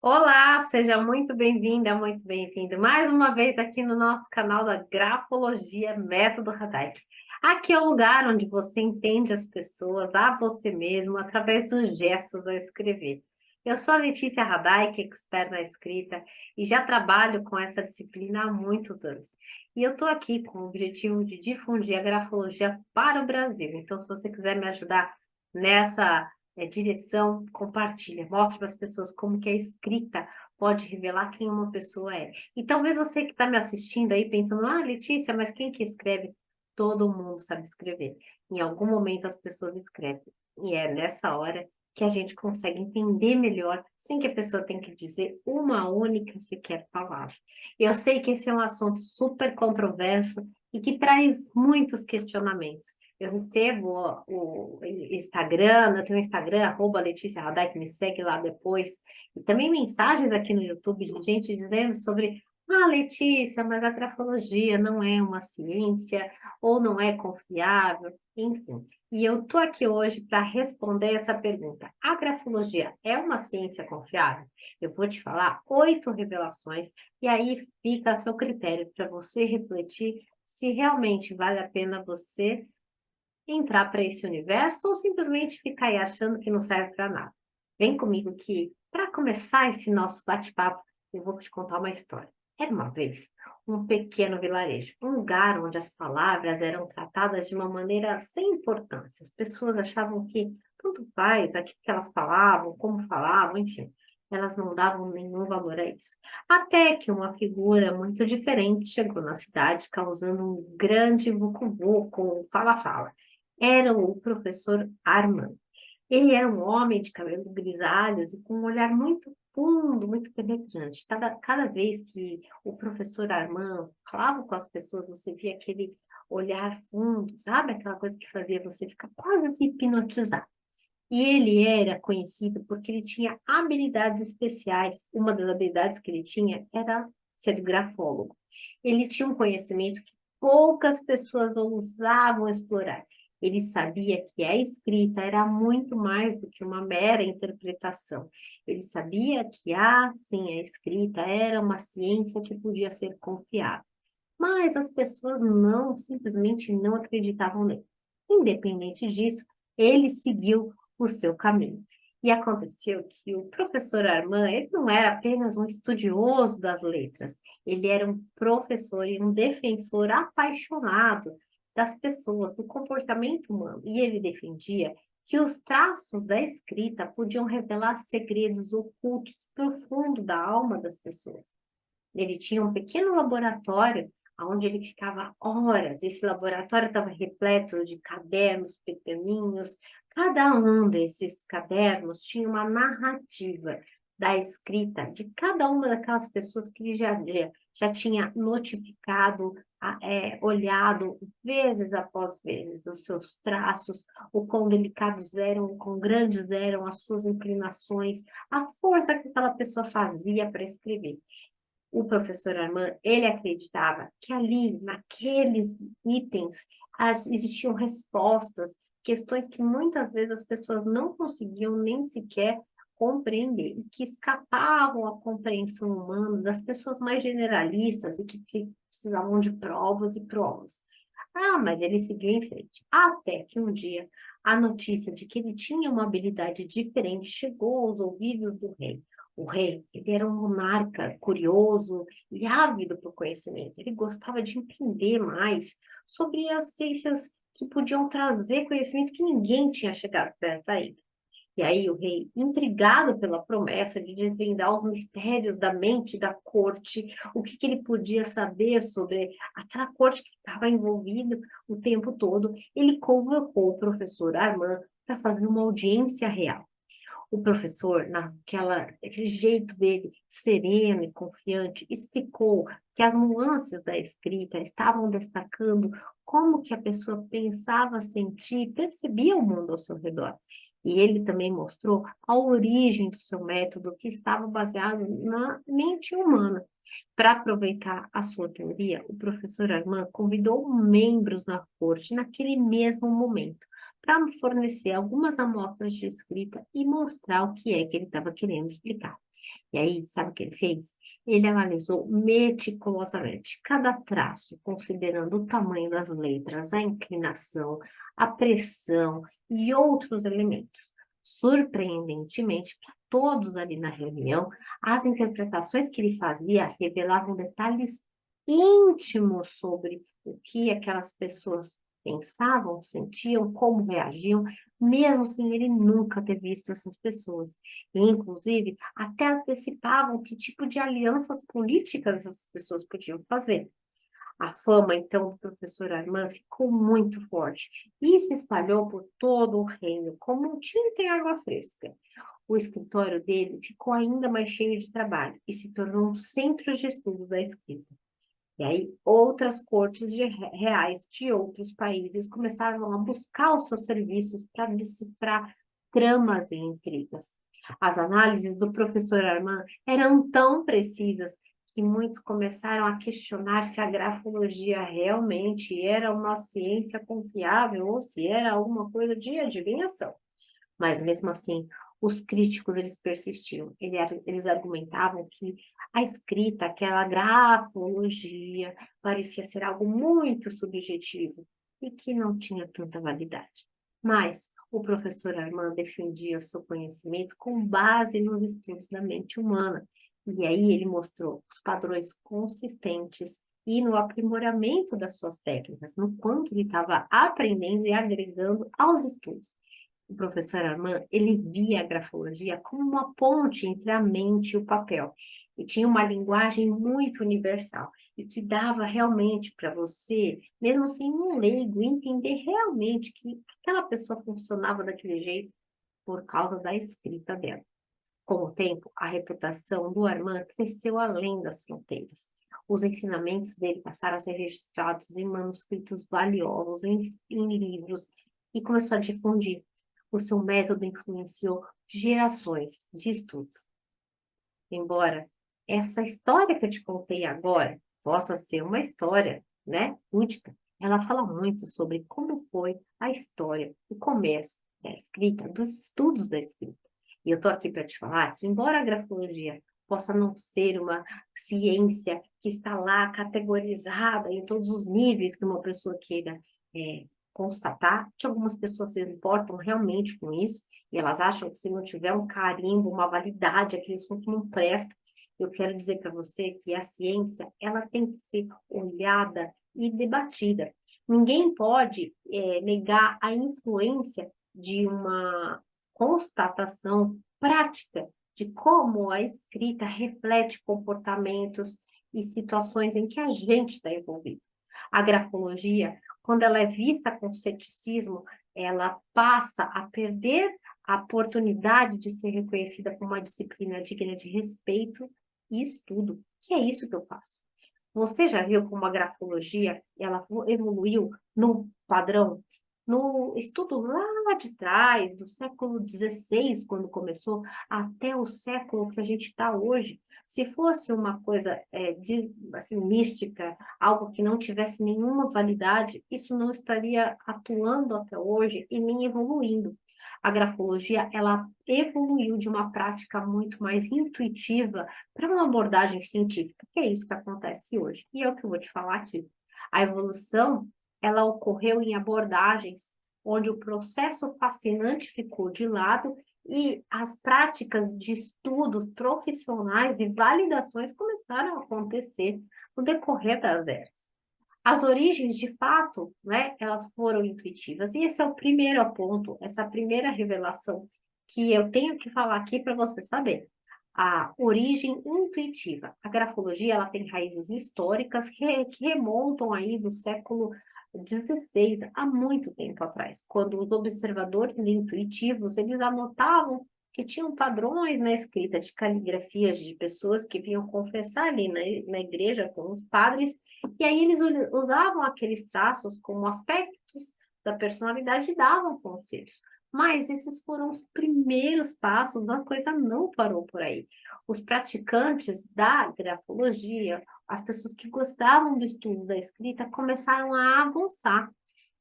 Olá, seja muito bem-vinda, muito bem-vindo mais uma vez aqui no nosso canal da Grafologia Método Radaic. Aqui é o lugar onde você entende as pessoas, a você mesmo, através dos gestos ao escrever. Eu sou a Letícia Radaic, expert na escrita, e já trabalho com essa disciplina há muitos anos. E eu estou aqui com o objetivo de difundir a grafologia para o Brasil. Então, se você quiser me ajudar nessa direção, compartilha, mostra para as pessoas como que a escrita pode revelar quem uma pessoa é. E talvez você que está me assistindo aí pensando, Letícia, mas quem que escreve? Todo mundo sabe escrever. Em algum momento as pessoas escrevem. E é nessa hora que a gente consegue entender melhor, sem que a pessoa tenha que dizer uma única sequer palavra. Eu sei que esse é um assunto super controverso e que traz muitos questionamentos. Eu recebo o Instagram, eu tenho o Instagram, @Letícia Radai, que me segue lá depois. E também mensagens aqui no YouTube de gente dizendo sobre, Letícia, mas a grafologia não é uma ciência, ou não é confiável, enfim. E eu tô aqui hoje para responder essa pergunta. A grafologia é uma ciência confiável? Eu vou te falar 8 revelações, e aí fica a seu critério para você refletir se realmente vale a pena você entrar para esse universo ou simplesmente ficar aí achando que não serve para nada. Vem comigo que, para começar esse nosso bate-papo, eu vou te contar uma história. Era uma vez um pequeno vilarejo, um lugar onde as palavras eram tratadas de uma maneira sem importância. As pessoas achavam que tanto faz aquilo que elas falavam, como falavam, enfim, elas não davam nenhum valor a isso. Até que uma figura muito diferente chegou na cidade, causando um grande vucu-vucu, um fala-fala. Era o professor Armand. Ele era um homem de cabelos grisalhos e com um olhar muito fundo, muito penetrante. Cada vez que o professor Armand falava com as pessoas, você via aquele olhar fundo, sabe? Aquela coisa que fazia você ficar quase se hipnotizar. E ele era conhecido porque ele tinha habilidades especiais. Uma das habilidades que ele tinha era ser grafólogo. Ele tinha um conhecimento que poucas pessoas ousavam explorar. Ele sabia que a escrita era muito mais do que uma mera interpretação. Ele sabia que sim, a escrita era uma ciência que podia ser confiável. Mas as pessoas simplesmente não acreditavam nele. Independente disso, ele seguiu o seu caminho. E aconteceu que o professor Armand, ele não era apenas um estudioso das letras, ele era um professor e um defensor apaixonado das pessoas, do comportamento humano. E ele defendia que os traços da escrita podiam revelar segredos ocultos profundos da alma das pessoas. Ele tinha um pequeno laboratório onde ele ficava horas. Esse laboratório estava repleto de cadernos pequenininhos. Cada um desses cadernos tinha uma narrativa da escrita de cada uma daquelas pessoas que ele já tinha notificado, olhado vezes após vezes os seus traços, o quão delicados eram, o quão grandes eram as suas inclinações, a força que aquela pessoa fazia para escrever. O professor Armand, ele acreditava que ali, naqueles itens, existiam respostas, questões que muitas vezes as pessoas não conseguiam nem sequer compreender, e que escapavam à compreensão humana das pessoas mais generalistas e que precisavam de provas e provas. Mas ele seguiu em frente, até que um dia a notícia de que ele tinha uma habilidade diferente chegou aos ouvidos do rei. O rei, ele era um monarca curioso e ávido por conhecimento. Ele gostava de entender mais sobre as ciências que podiam trazer conhecimento que ninguém tinha chegado perto ainda. E aí o rei, intrigado pela promessa de desvendar os mistérios da mente da corte, o que ele podia saber sobre aquela corte que estava envolvida o tempo todo, ele convocou o professor Armand para fazer uma audiência real. O professor, aquele jeito dele, sereno e confiante, explicou que as nuances da escrita estavam destacando como que a pessoa pensava, sentia, percebia o mundo ao seu redor. E ele também mostrou a origem do seu método, que estava baseado na mente humana. Para aproveitar a sua teoria, o professor Armand convidou membros da corte naquele mesmo momento para fornecer algumas amostras de escrita e mostrar o que é que ele estava querendo explicar. E aí, sabe o que ele fez? Ele analisou meticulosamente cada traço, considerando o tamanho das letras, a inclinação, a pressão e outros elementos. Surpreendentemente, para todos ali na reunião, as interpretações que ele fazia revelavam detalhes íntimos sobre o que aquelas pessoas pensavam, sentiam, como reagiam, mesmo sem ele nunca ter visto essas pessoas. E, inclusive, até antecipavam que tipo de alianças políticas essas pessoas podiam fazer. A fama, então, do professor Armand ficou muito forte e se espalhou por todo o reino, como um tinta em água fresca. O escritório dele ficou ainda mais cheio de trabalho e se tornou um centro de estudo da escrita. E aí, outras cortes reais de outros países começaram a buscar os seus serviços para decifrar tramas e intrigas. As análises do professor Armand eram tão precisas que muitos começaram a questionar se a grafologia realmente era uma ciência confiável ou se era alguma coisa de adivinhação. Mas mesmo assim, os críticos eles persistiam. Eles argumentavam que a escrita, aquela grafologia, parecia ser algo muito subjetivo e que não tinha tanta validade. Mas o professor Armand defendia seu conhecimento com base nos estudos da mente humana. E aí ele mostrou os padrões consistentes e no aprimoramento das suas técnicas, no quanto ele estava aprendendo e agregando aos estudos. O professor Armand, ele via a grafologia como uma ponte entre a mente e o papel. E tinha uma linguagem muito universal e que dava realmente para você, mesmo sem um leigo, entender realmente que aquela pessoa funcionava daquele jeito por causa da escrita dela. Com o tempo, a reputação do Armand cresceu além das fronteiras. Os ensinamentos dele passaram a ser registrados em manuscritos valiosos, em livros, e começou a difundir. O seu método influenciou gerações de estudos. Embora essa história que eu te contei agora possa ser uma história, né, única, ela fala muito sobre como foi a história, o começo da escrita, dos estudos da escrita. E eu estou aqui para te falar que, embora a grafologia possa não ser uma ciência que está lá categorizada em todos os níveis que uma pessoa queira constatar, que algumas pessoas se importam realmente com isso, e elas acham que se não tiver um carimbo, uma validade, aquele assunto não presta. Eu quero dizer para você que a ciência, ela tem que ser olhada e debatida. Ninguém pode negar a influência de uma constatação prática de como a escrita reflete comportamentos e situações em que a gente está envolvido. A grafologia, quando ela é vista com ceticismo, ela passa a perder a oportunidade de ser reconhecida como uma disciplina digna de respeito e estudo, que é isso que eu faço. Você já viu como a grafologia ela evoluiu no padrão? No estudo lá de trás, do século XVI, quando começou, até o século que a gente está hoje. Se fosse uma coisa assim, mística, algo que não tivesse nenhuma validade, isso não estaria atuando até hoje e nem evoluindo. A grafologia, ela evoluiu de uma prática muito mais intuitiva para uma abordagem científica, que é isso que acontece hoje. E é o que eu vou te falar aqui. A evolução, ela ocorreu em abordagens onde o processo fascinante ficou de lado e as práticas de estudos profissionais e validações começaram a acontecer no decorrer das eras. As origens, de fato, né, elas foram intuitivas. E esse é o primeiro ponto, essa primeira revelação que eu tenho que falar aqui para você saber. A origem intuitiva. A grafologia, ela tem raízes históricas que remontam aí do século XVI, há muito tempo atrás, quando os observadores intuitivos, eles anotavam que tinham padrões na escrita de caligrafias de pessoas que vinham confessar ali na igreja com os padres, e aí eles usavam aqueles traços como aspectos da personalidade e davam conselhos. Mas esses foram os primeiros passos, a coisa não parou por aí. Os praticantes da grafologia, as pessoas que gostavam do estudo da escrita, começaram a avançar.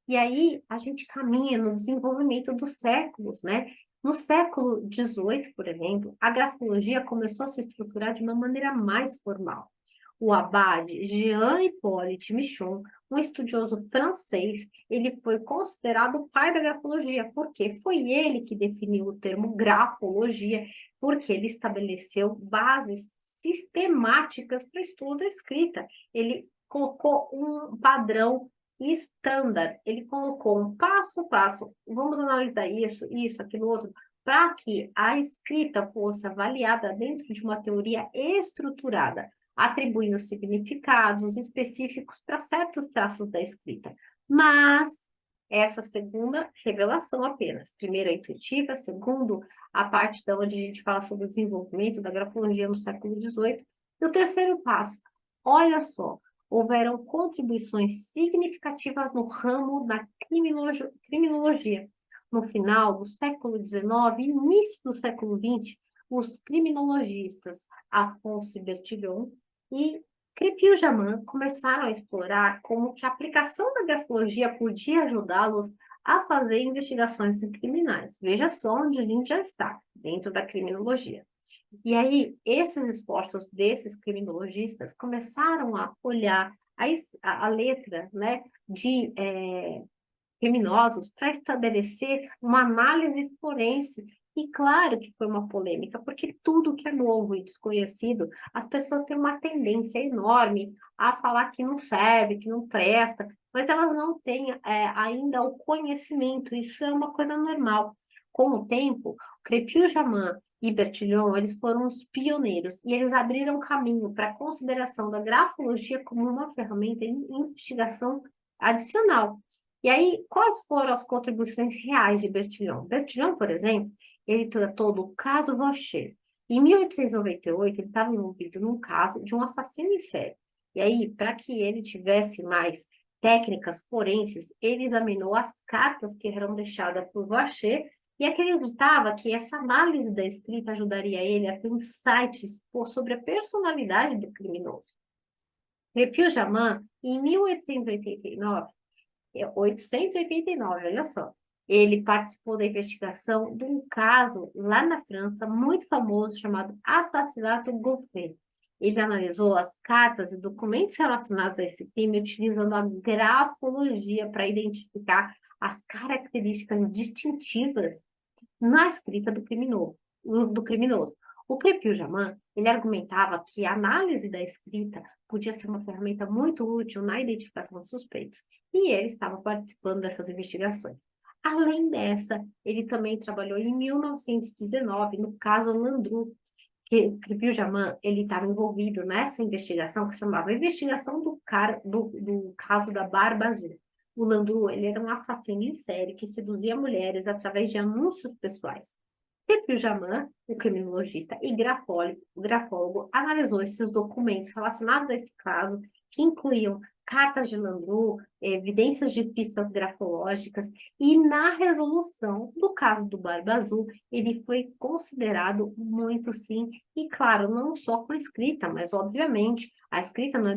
E aí a gente caminha no desenvolvimento dos séculos, né? No século XVIII, por exemplo, a grafologia começou a se estruturar de uma maneira mais formal. O abade Jean-Hippolyte Michon, um estudioso francês, ele foi considerado o pai da grafologia, porque foi ele que definiu o termo grafologia, porque ele estabeleceu bases sistemáticas para o estudo da escrita. Ele colocou um padrão estándar, ele colocou um passo a passo, vamos analisar isso, aquilo outro, para que a escrita fosse avaliada dentro de uma teoria estruturada, atribuindo significados específicos para certos traços da escrita. Mas essa segunda revelação apenas. Primeiro a intuitiva, segundo a parte da onde a gente fala sobre o desenvolvimento da grafologia no século XVIII. E o terceiro passo, olha só, houveram contribuições significativas no ramo da criminologia. No final do século XIX e início do século XX, os criminologistas Afonso Bertillon e Crépy-Jamin começaram a explorar como que a aplicação da grafologia podia ajudá-los a fazer investigações criminais. Veja só onde a gente já está, dentro da criminologia. E aí, esses esforços desses criminologistas começaram a olhar a letra, né, de criminosos para estabelecer uma análise forense. E claro que foi uma polêmica, porque tudo que é novo e desconhecido, as pessoas têm uma tendência enorme a falar que não serve, que não presta, mas elas não têm ainda o conhecimento, isso é uma coisa normal. Com o tempo, Crépy-Jamin e Bertillon, eles foram os pioneiros e eles abriram caminho para a consideração da grafologia como uma ferramenta de investigação adicional. E aí, quais foram as contribuições reais de Bertillon? Bertillon, por exemplo, ele tratou do caso Rocher. Em 1898, ele estava envolvido num caso de um assassino em série. E aí, para que ele tivesse mais técnicas forenses, ele examinou as cartas que eram deixadas por Rocher e acreditava que essa análise da escrita ajudaria ele a ter insights sobre a personalidade do criminoso. Lepio-Jamin, em 1889, olha só. Ele participou da investigação de um caso lá na França, muito famoso, chamado Assassinato Goffet. Ele analisou as cartas e documentos relacionados a esse crime, utilizando a grafologia para identificar as características distintivas na escrita do criminoso. O Crépy-Jamin, ele argumentava que a análise da escrita podia ser uma ferramenta muito útil na identificação dos suspeitos, e ele estava participando dessas investigações. Além dessa, ele também trabalhou em 1919 no caso Landru, que o Crépy-Jamin ele estava envolvido nessa investigação que se chamava Investigação do caso da Barba Azul. O Landru, ele era um assassino em série que seduzia mulheres através de anúncios pessoais. Crépy-Jamin, o criminologista e grafólogo, analisou esses documentos relacionados a esse caso, que incluíam cartas de Landru, evidências de pistas grafológicas, e na resolução do caso do Barba Azul, ele foi considerado muito sim, e claro, não só com escrita, mas obviamente a escrita não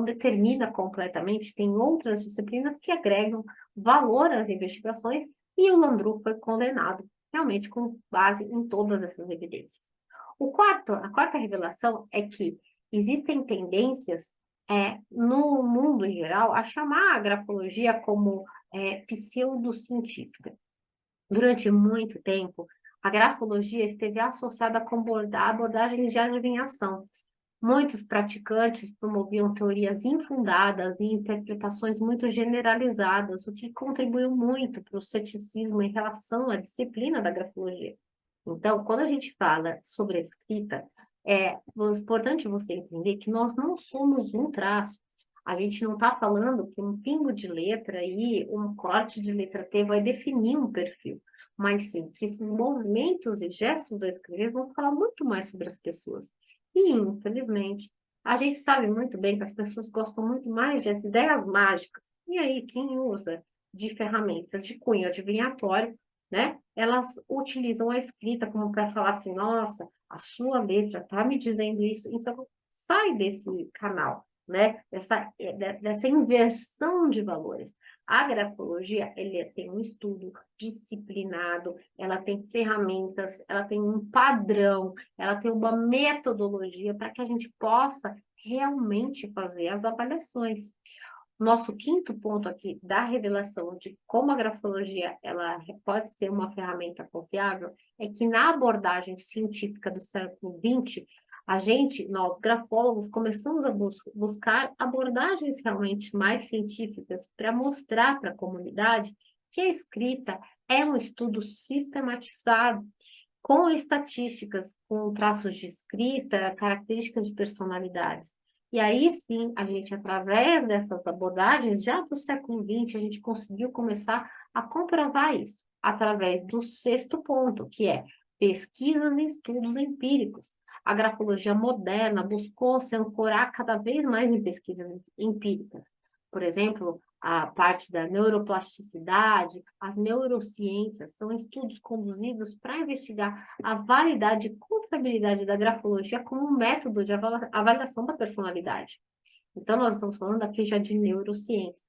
determina completamente, tem outras disciplinas que agregam valor às investigações, e o Landru foi condenado realmente com base em todas essas evidências. A quarta revelação é que existem tendências no mundo em geral a chamar a grafologia como pseudocientífica. Durante muito tempo, a grafologia esteve associada com abordagens de adivinhação. Muitos praticantes promoviam teorias infundadas e interpretações muito generalizadas, o que contribuiu muito para o ceticismo em relação à disciplina da grafologia. Então, quando a gente fala sobre a escrita, é importante você entender que nós não somos um traço. A gente não está falando que um pingo de letra e um corte de letra T vai definir um perfil, mas sim que esses movimentos e gestos do escrever vão falar muito mais sobre as pessoas. E, infelizmente, a gente sabe muito bem que as pessoas gostam muito mais de ideias mágicas. E aí, quem usa de ferramentas de cunho adivinhatório, né? Elas utilizam a escrita como para falar assim, nossa, a sua letra está me dizendo isso, então sai desse canal, né? Dessa inversão de valores. A grafologia, ele tem um estudo disciplinado, ela tem ferramentas, ela tem um padrão, ela tem uma metodologia para que a gente possa realmente fazer as avaliações. Nosso quinto ponto aqui da revelação de como a grafologia ela pode ser uma ferramenta confiável é que na abordagem científica do século XX, nós grafólogos, começamos a buscar abordagens realmente mais científicas para mostrar para a comunidade que a escrita é um estudo sistematizado, com estatísticas, com traços de escrita, características de personalidades. E aí sim, a gente, através dessas abordagens, já do século XX, a gente conseguiu começar a comprovar isso, através do sexto ponto, que é pesquisas e estudos empíricos. A grafologia moderna buscou se ancorar cada vez mais em pesquisas empíricas. Por exemplo, a parte da neuroplasticidade, as neurociências, são estudos conduzidos para investigar a validade e confiabilidade da grafologia como um método de avaliação da personalidade. Então, nós estamos falando aqui já de neurociências.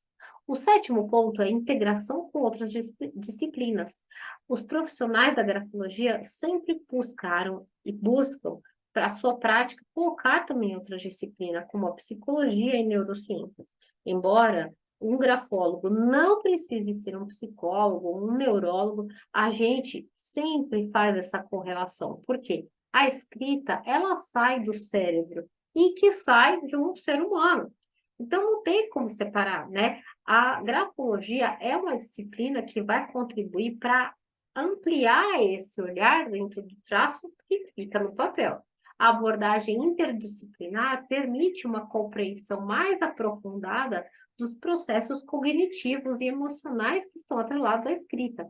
O sétimo ponto é a integração com outras disciplinas. Os profissionais da grafologia sempre buscaram e buscam, para a sua prática, colocar também outras disciplinas, como a psicologia e neurociências. Embora um grafólogo não precise ser um psicólogo ou um neurólogo, a gente sempre faz essa correlação. Por quê? A escrita, ela sai do cérebro e que sai de um ser humano. Então, não tem como separar, né? A grafologia é uma disciplina que vai contribuir para ampliar esse olhar dentro do traço que fica no papel. A abordagem interdisciplinar permite uma compreensão mais aprofundada dos processos cognitivos e emocionais que estão atrelados à escrita.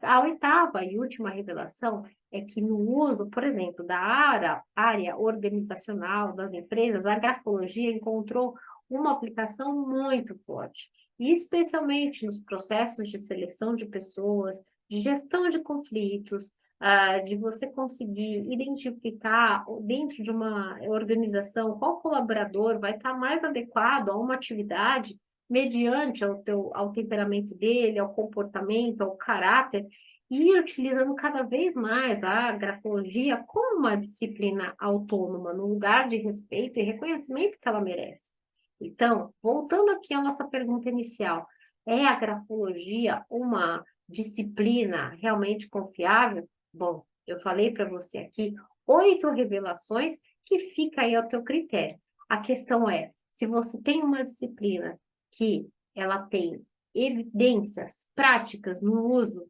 A oitava e última revelação é que no uso, por exemplo, da área organizacional das empresas, a grafologia encontrou uma aplicação muito forte, e especialmente nos processos de seleção de pessoas, de gestão de conflitos, de você conseguir identificar dentro de uma organização qual colaborador vai estar mais adequado a uma atividade mediante ao temperamento dele, ao comportamento, ao caráter, e utilizando cada vez mais a grafologia como uma disciplina autônoma, no lugar de respeito e reconhecimento que ela merece. Então, voltando aqui à nossa pergunta inicial, é a grafologia uma disciplina realmente confiável? Bom, eu falei para você aqui 8 revelações que fica aí ao teu critério. A questão é, se você tem uma disciplina que ela tem evidências práticas no uso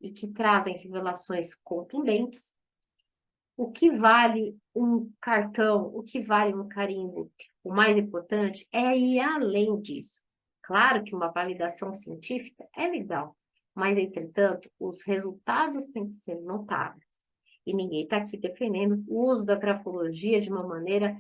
e que trazem revelações contundentes, o que vale um cartão, o que vale um carimbo? O mais importante é ir além disso. Claro que uma validação científica é legal, mas, entretanto, os resultados têm que ser notáveis. E ninguém está aqui defendendo o uso da grafologia de uma maneira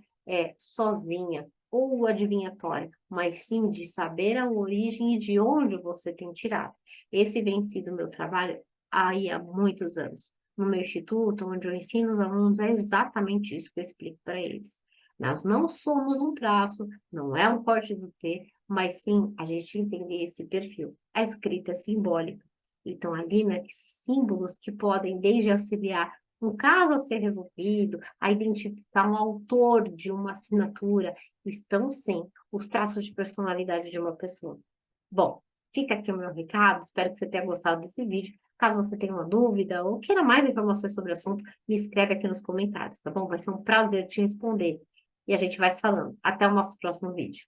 sozinha ou adivinhatória, mas sim de saber a origem e de onde você tem tirado. Esse vem sido o meu trabalho aí há muitos anos. No meu instituto, onde eu ensino os alunos, é exatamente isso que eu explico para eles. Nós não somos um traço, não é um corte do T, mas sim a gente entender esse perfil. A escrita é simbólica. Então, ali, né, esses símbolos que podem desde auxiliar um caso a ser resolvido, a identificar um autor de uma assinatura, estão sim os traços de personalidade de uma pessoa. Bom, fica aqui o meu recado, espero que você tenha gostado desse vídeo. Caso você tenha uma dúvida ou queira mais informações sobre o assunto, me escreve aqui nos comentários, tá bom? Vai ser um prazer te responder. E a gente vai se falando. Até o nosso próximo vídeo.